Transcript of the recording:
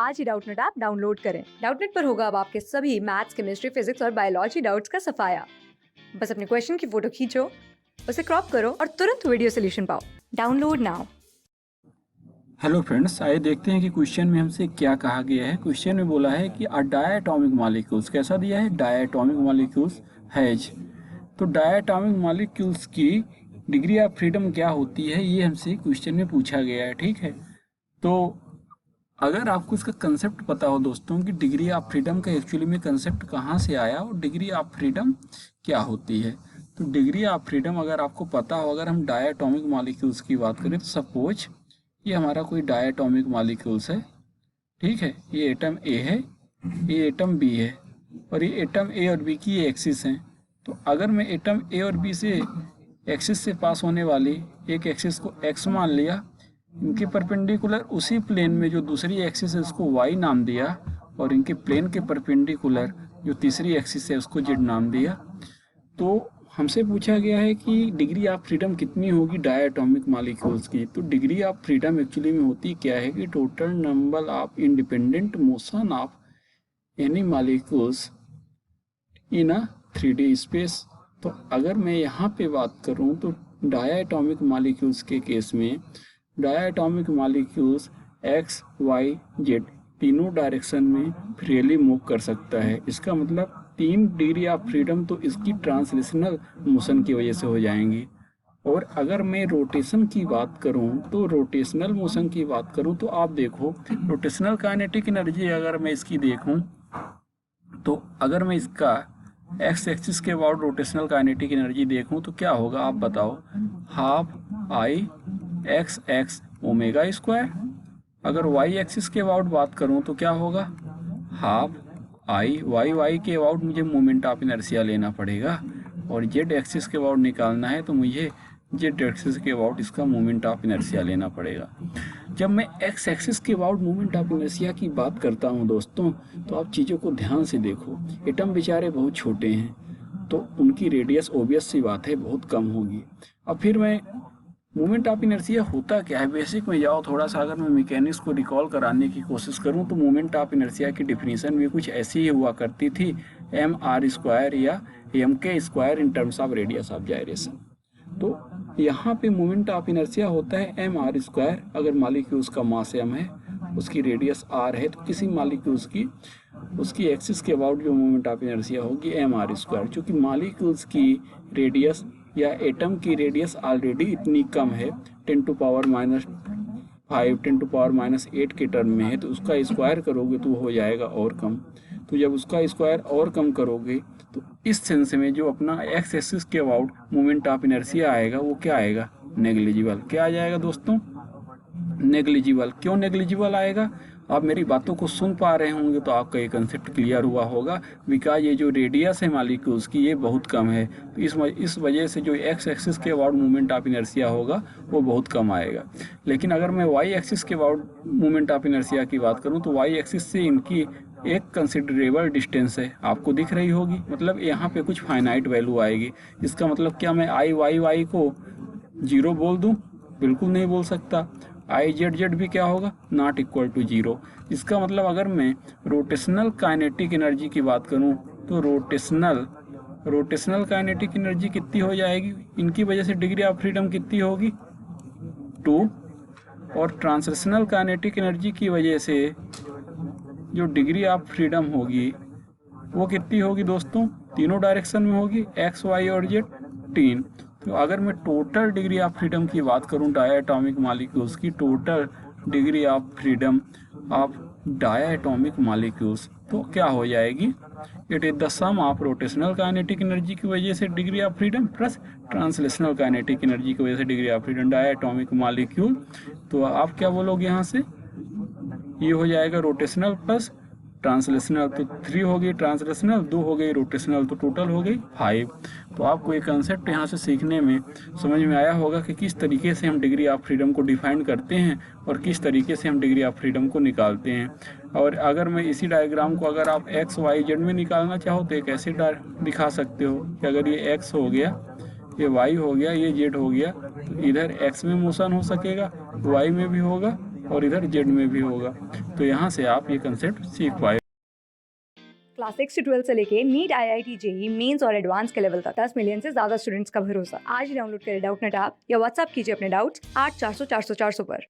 आज ही Doubtnut app download करें। Doubtnut पर होगा अब आपके सभी मैथ्स, केमिस्ट्री, फिजिक्स और बायोलॉजी डाउट्स का सफाया। बस अपने क्वेश्चन की फोटो खींचो, उसे क्रॉप करो और तुरंत वीडियो सोल्यूशन पाओ। Download now. हेलो फ्रेंड्स, आइए देखते हैं कि क्वेश्चन में हमसे क्या कहा गया है। क्वेश्चन में बोला है कि अ डायटोमिक मॉलिक्यूल्स, कैसा दिया है, डायटोमिक मॉलिक्यूल्स हैज। तो डायटोमिक मॉलिक्यूल्स की डिग्री ऑफ फ्रीडम क्या होती है, ये हमसे क्वेश्चन में पूछा गया है। ठीक है, तो अगर आपको इसका कंसेप्ट पता हो दोस्तों कि डिग्री ऑफ फ्रीडम का एक्चुअली में कंसेप्ट कहाँ से आया और डिग्री ऑफ फ्रीडम क्या होती है, तो डिग्री ऑफ फ्रीडम अगर आपको पता हो, अगर हम डायटोमिक मॉलिक्यूल्स की बात करें तो सपोज ये हमारा कोई डायटोमिक मॉलिक्यूल्स है। ठीक है, ये एटम ए है, ये एटम बी है और ये एटम ए और बी की ये एक्सिस हैं। तो अगर मैं एटम ए और बी से एक्सिस से पास होने वाली एक एक्सिस को एक्स मान लिया, इनके परपेंडिकुलर उसी प्लेन में जो दूसरी एक्सिस है उसको वाई नाम दिया और इनके प्लेन के परपेंडिकुलर जो तीसरी एक्सिस है उसको जेड नाम दिया, तो हमसे पूछा गया है कि डिग्री ऑफ फ्रीडम कितनी होगी डायटोमिक मॉलिक्यूल्स की। तो डिग्री ऑफ फ्रीडम एक्चुअली में होती क्या है कि total number of independent motion of any molecules in a 3D space. तो अगर मैं यहाँ पे बात करूँ तो डायटोमिक मॉलिक्यूल्स के केस में diatomic molecules X Y Z तीनों डायरेक्शन में फ्रीली मूव कर सकता है। इसका मतलब 3 डिग्री ऑफ फ्रीडम तो इसकी ट्रांसलेशनल मोशन की वजह से हो जाएंगी। और अगर मैं रोटेशन की बात करूं तो रोटेशनल मोशन की बात करूं तो आप देखो रोटेशनल काइनेटिक एनर्जी अगर मैं इसकी देखूं तो अगर मैं इसका एक्स एक्सिस के अबाउट रोटेशनल काइनेटिक एनर्जी देखूं तो क्या होगा, आप बताओ। Half I x x omega square. अगर वाई एक्सिस के अबाउट बात करूं तो क्या होगा, हाफ आई वाई वाई के अबाउट मुझे मोमेंट ऑफ इनर्शिया लेना पड़ेगा और जेड एक्सिस के अबाउट निकालना है तो मुझे जेड एक्सिस के अबाउट इसका मोमेंट ऑफ इनर्शिया लेना पड़ेगा। जब मैं एक्स एक्सिस के अबाउट मोमेंट ऑफ इनर्शिया की बात करता हूं दोस्तों, तो आप चीज़ों को ध्यान से देखो। एटम बेचारे बहुत छोटे हैं तो उनकी रेडियस ओबियस सी बात है बहुत कम होगी। अब फिर मैं मोमेंट ऑफ इनर्शिया होता क्या है, बेसिक में जाओ थोड़ा सा। अगर मैं मैकेनिक्स को रिकॉल कराने की कोशिश करूं तो मोमेंट ऑफ इनर्शिया की डिफिनीशन भी कुछ ऐसी ही हुआ करती थी, एम आर स्क्वायर या एम के square in terms of radius of gyration. तो यहाँ पे मोमेंट ऑफ इनर्शिया होता है एम आर स्क्वायर। अगर मॉलिक्यूल्स का मास एम है, उसकी रेडियस आर है, तो किसी मॉलिक्यूल्स की उसकी एक्सिस के अबाउट जो मोमेंट ऑफ इनर्शिया होगी एम आर स्क्वायर। चूँकि मॉलिक्यूल्स की रेडियस या एटम की रेडियस ऑलरेडी इतनी कम है, 10⁻⁻5 10⁻8 के टर्म में है, तो उसका स्क्वायर करोगे तो हो जाएगा और कम। तो जब उसका स्क्वायर और कम करोगे तो इस सेंस में जो अपना एक्स एक्सिस के अबाउट मोमेंट ऑफ इनर्शिया आएगा वो क्या आएगा, नेग्लिजिबल। क्या आ जाएगा दोस्तों, नेग्लिजिबल। क्यों नेग्लिजिबल आएगा, आप मेरी बातों को सुन पा रहे होंगे तो आपका ये कंसेप्ट क्लियर हुआ होगा। बिकॉज ये जो रेडियस है मॉलिक्यूल्स की ये बहुत कम है, तो इस वजह से जो एक्स एक्सिस के अबाउट मूवमेंट ऑफ इनर्शिया होगा वो बहुत कम आएगा। लेकिन अगर मैं वाई एक्सिस के अबाउट मूवमेंट ऑफ इनर्शिया की बात करूँ तो वाई एक्सिस से इनकी एक कंसिडरेबल डिस्टेंस है, आपको दिख रही होगी। मतलब यहाँ पे कुछ फाइनाइट वैल्यू आएगी। इसका मतलब क्या मैं आई वाई वाई को 0 बोल दूँ, बिल्कुल नहीं बोल सकता। आई जेड जेड भी क्या होगा, नॉट इक्वल टू 0। इसका मतलब अगर मैं रोटेशनल काइनेटिक एनर्जी की बात करूं तो रोटेशनल काइनेटिक एनर्जी कितनी हो जाएगी, इनकी वजह से डिग्री ऑफ फ्रीडम कितनी होगी, 2। और ट्रांसलेशनल काइनेटिक एनर्जी की वजह से जो डिग्री ऑफ फ्रीडम होगी वो कितनी होगी दोस्तों, तीनों डायरेक्शन में होगी, एक्स वाई और जेड 3। तो अगर मैं टोटल डिग्री ऑफ फ्रीडम की बात करूं डायटोमिक मॉलिक्यूल्स की, total degree of freedom of diatomic molecules तो क्या हो जाएगी, it is the sum of rotational kinetic energy की वजह से degree of freedom plus translational kinetic energy की वजह से degree of freedom diatomic molecule. तो आप क्या बोलोगे यहाँ से, ये हो जाएगा रोटेशनल प्लस ट्रांसलेशनल, तो 3 हो गई ट्रांसलेशनल, 2 हो गई रोटेशनल, तो टोटल हो गई 5। तो आपको ये कंसेप्ट यहाँ से सीखने में समझ में आया होगा कि किस तरीके से हम डिग्री ऑफ फ्रीडम को डिफाइन करते हैं और किस तरीके से हम डिग्री ऑफ फ्रीडम को निकालते हैं। और अगर मैं इसी डायग्राम को अगर आप एक्स वाई जेड में निकालना चाहो तो एक ऐसे दिखा सकते हो कि अगर ये एक्स हो गया, ये वाई हो गया, ये जेड हो गया, तो इधर एक्स में मोशन हो सकेगा, वाई में भी होगा और इधर जेड में भी होगा। तो यहाँ से आप ये कंसेप्ट सीख पाए। क्लास 6 से 12 से लेके नीट, IIT, जेई मेंस और एडवांस के लेवल तक 10 मिलियन से ज्यादा स्टूडेंट्स का भरोसा। आज ही डाउनलोड करें डाउटनेट ऐप या व्हाट्सएप कीजिए अपने डाउट्स 8400 400 400 पर।